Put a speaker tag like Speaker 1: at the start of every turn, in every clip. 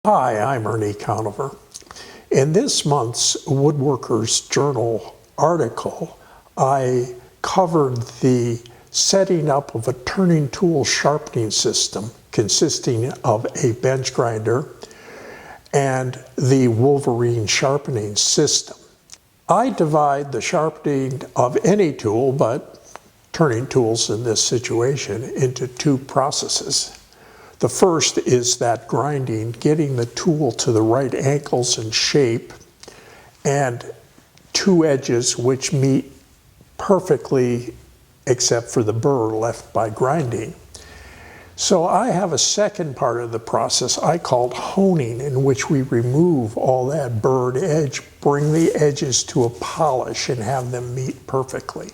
Speaker 1: Hi, I'm Ernie Conover. In this month's Woodworkers Journal article, I covered the setting up of a turning tool sharpening system consisting of a bench grinder and the Wolverine sharpening system. I divide the sharpening of any tool, but turning tools in this situation, into two processes. The first is that grinding, getting the tool to the right angles and shape, and two edges which meet perfectly except for the burr left by grinding. So I have a second part of the process I called honing, in which we remove all that burred edge, bring the edges to a polish, and have them meet perfectly.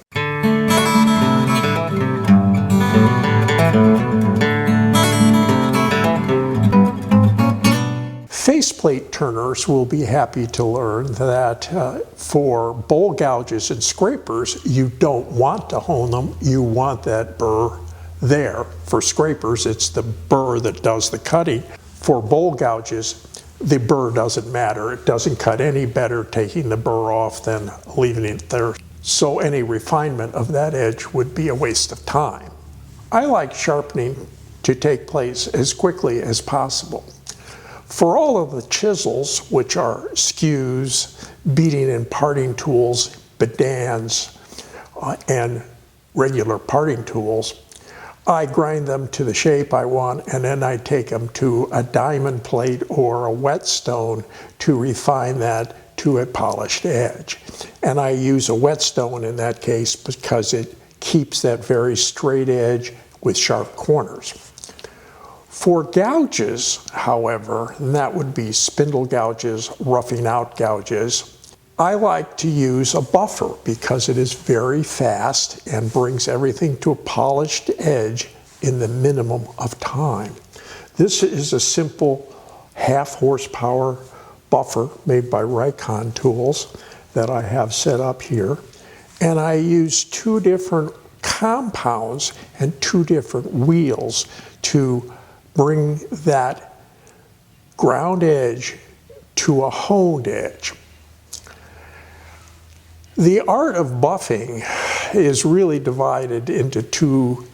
Speaker 1: Faceplate turners will be happy to learn that for bowl gouges and scrapers, you don't want to hone them, you want that burr there. For scrapers, it's the burr that does the cutting. For bowl gouges, the burr doesn't matter. It doesn't cut any better taking the burr off than leaving it there. So any refinement of that edge would be a waste of time. I like sharpening to take place as quickly as possible. For all of the chisels, which are skews, beating and parting tools, bedans, and regular parting tools, I grind them to the shape I want, and then I take them to a diamond plate or a whetstone to refine that to a polished edge. And I use a whetstone in that case because it keeps that very straight edge with sharp corners. For gouges, however, and that would be spindle gouges, roughing out gouges, I like to use a buffer because it is very fast and brings everything to a polished edge in the minimum of time. This is a simple half horsepower buffer made by Rikon tools that I have set up here. And I use two different compounds and two different wheels to bring that ground edge to a honed edge. The art of buffing is really divided into two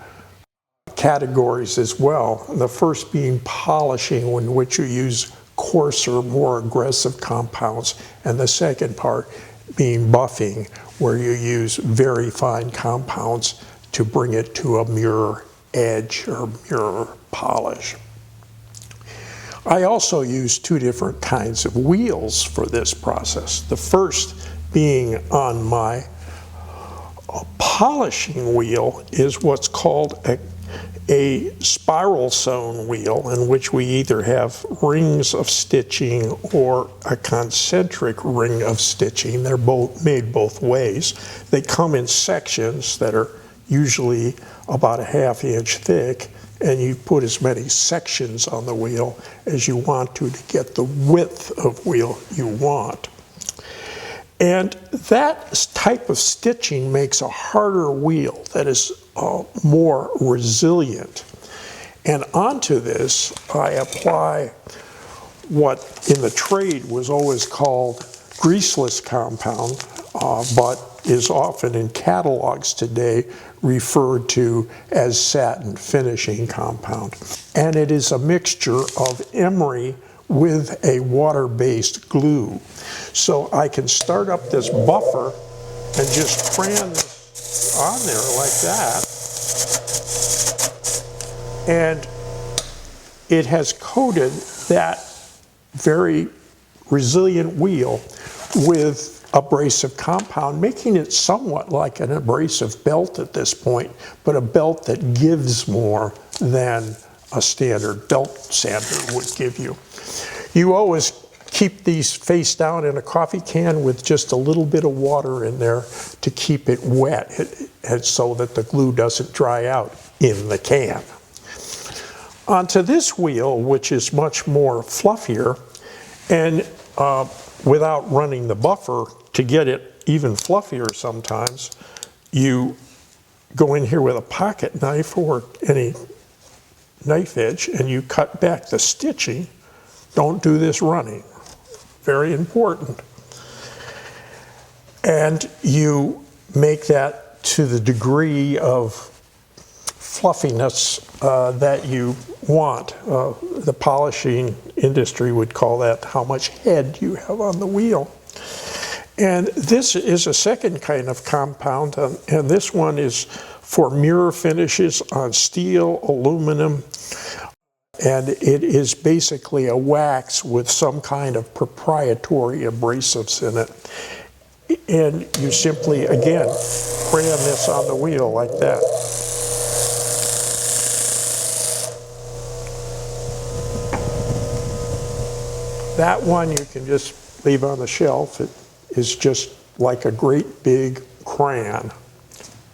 Speaker 1: categories as well. The first being polishing, in which you use coarser, more aggressive compounds, and the second part being buffing, where you use very fine compounds to bring it to a mirror edge or mirror polish. I also use two different kinds of wheels for this process. The first being on my polishing wheel is what's called a spiral sewn wheel, in which we either have rings of stitching or a concentric ring of stitching. They're both made both ways. They come in sections that are usually about a ½ inch thick, and you put as many sections on the wheel as you want to get the width of wheel you want. And that type of stitching makes a harder wheel that is more resilient. And onto this, I apply what in the trade was always called greaseless compound, but is often in catalogs today referred to as satin finishing compound. And it is a mixture of emery with a water-based glue. So I can start up this buffer and just cram this on there like that. And it has coated that very resilient wheel with abrasive compound, making it somewhat like an abrasive belt at this point, but a belt that gives more than a standard belt sander would give you. You always keep these face down in a coffee can with just a little bit of water in there to keep it wet, and so that the glue doesn't dry out in the can. Onto this wheel, which is much more fluffier, and without running the buffer, to get it even fluffier sometimes, you go in here with a pocket knife or any knife edge, and you cut back the stitching Don't do this running. Very important. And you make that to the degree of fluffiness that you want. The polishing industry would call that how much head you have on the wheel. And this is a second kind of compound, and this one is for mirror finishes on steel, aluminum, and it is basically a wax with some kind of proprietary abrasives in it. And you simply, again, cram this on the wheel like that. That one you can just leave on the shelf. It is just like a great big crayon.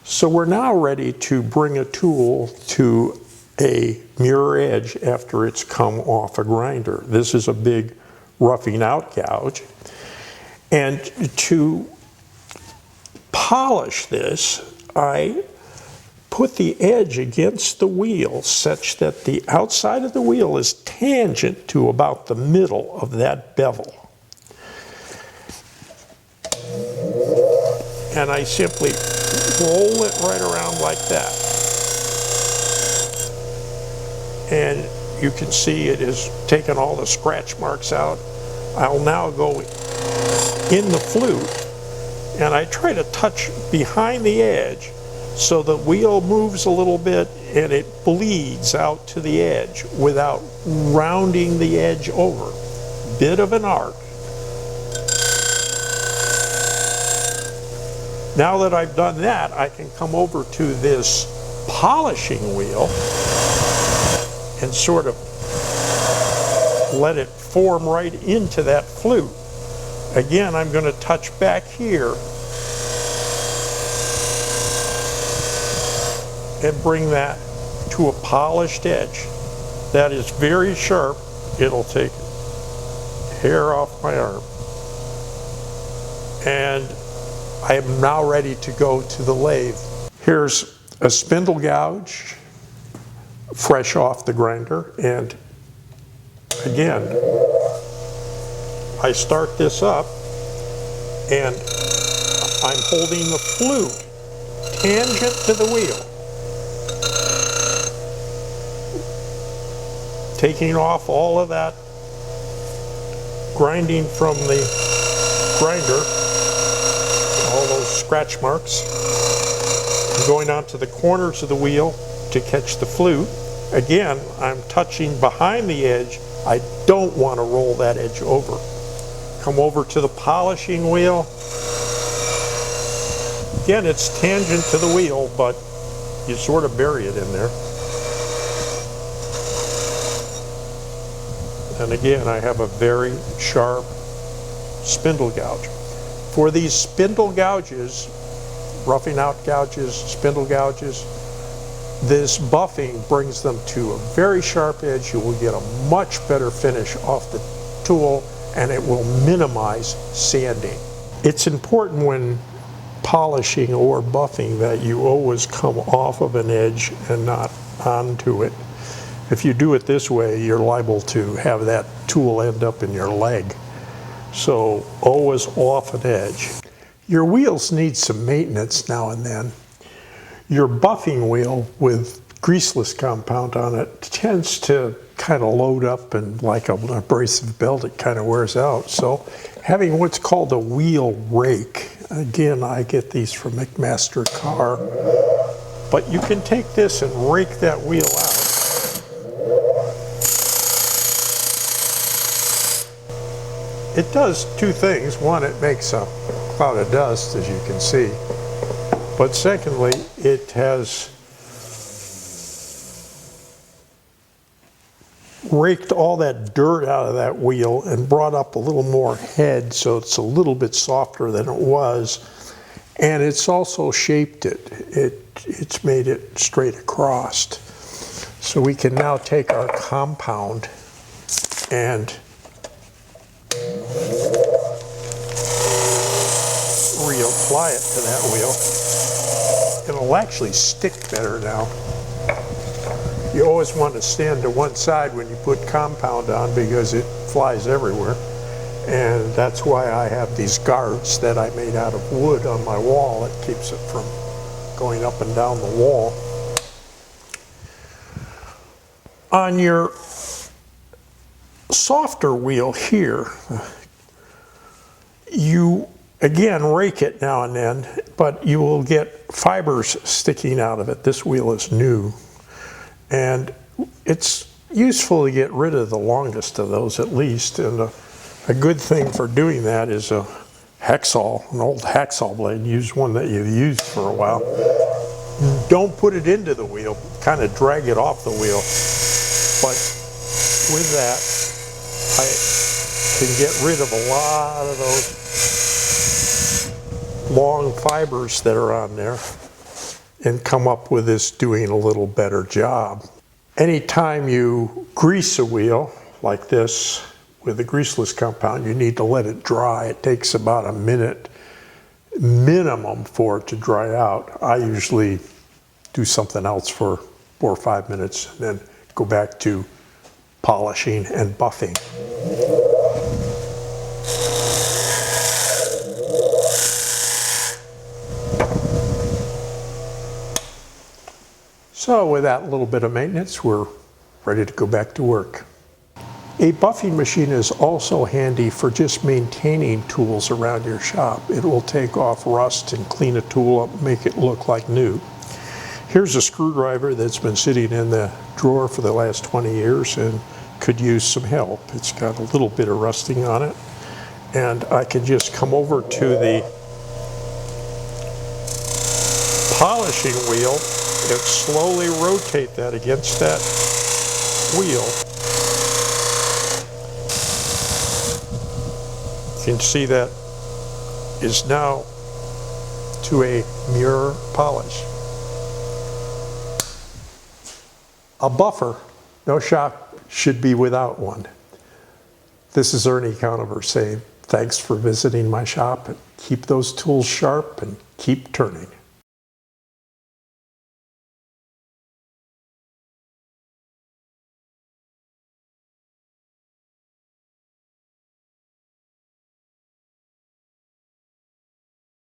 Speaker 1: So we're now ready to bring a tool to a mirror edge after it's come off a grinder. This is a big roughing out gouge. And to polish this, I put the edge against the wheel such that the outside of the wheel is tangent to about the middle of that bevel. And I simply roll it right around like that. And you can see it has taken all the scratch marks out. I'll now go in the flute and I try to touch behind the edge so the wheel moves a little bit and it bleeds out to the edge without rounding the edge over. Bit of an art. Now that I've done that, I can come over to this polishing wheel and sort of let it form right into that flute. Again, I'm going to touch back here and bring that to a polished edge. That is very sharp. It'll take hair off my arm. And I am now ready to go to the lathe. Here's a spindle gouge, fresh off the grinder, and again, I start this up and I'm holding the flute tangent to the wheel, taking off all of that grinding from the grinder, all those scratch marks, and going onto the corners of the wheel to catch the flute. Again, I'm touching behind the edge. I don't want to roll that edge over. Come over to the polishing wheel. Again, it's tangent to the wheel, but you sort of bury it in there. And again, I have a very sharp spindle gouge. For these spindle gouges, roughing out gouges, spindle gouges, this buffing brings them to a very sharp edge. You will get a much better finish off the tool, and it will minimize sanding. It's important when polishing or buffing that you always come off of an edge and not onto it. If you do it this way, you're liable to have that tool end up in your leg. So always off an edge. Your wheels need some maintenance now and then. Your buffing wheel with greaseless compound on it tends to kind of load up, and like an abrasive belt, it kind of wears out. So having what's called a wheel rake, again, I get these from McMaster Car, but you can take this and rake that wheel out. It does two things. One, it makes a cloud of dust, as you can see. But secondly, it has raked all that dirt out of that wheel and brought up a little more head, so it's a little bit softer than it was. And it's also shaped it. It's made it straight across. So we can now take our compound and reapply it to that wheel. It'll actually stick better now. You always want to stand to one side when you put compound on because it flies everywhere. And that's why I have these guards that I made out of wood on my wall. It keeps it from going up and down the wall. On your softer wheel here, you again rake it now and then, but you will get fibers sticking out of it. This wheel is new, and it's useful to get rid of the longest of those at least. And a good thing for doing that is a hacksaw, an old hacksaw blade. Use one that you've used for a while. Don't put it into the wheel, kind of drag it off the wheel. But with that, I can get rid of a lot of those long fibers that are on there and come up with this doing a little better job. Anytime you grease a wheel like this with a greaseless compound, you need to let it dry. It takes about a minute minimum for it to dry out. I usually do something else for 4 or 5 minutes and then go back to polishing and buffing. So with that little bit of maintenance, we're ready to go back to work. A buffing machine is also handy for just maintaining tools around your shop. It will take off rust and clean a tool up, make it look like new. Here's a screwdriver that's been sitting in the drawer for the last 20 years and could use some help. It's got a little bit of rusting on it, and I can just come over to the polishing wheel and slowly rotate that against that wheel. You can see that is now to a mirror polish. A buffer, no shop should be without one. This is Ernie Conover saying thanks for visiting my shop, and keep those tools sharp and keep turning.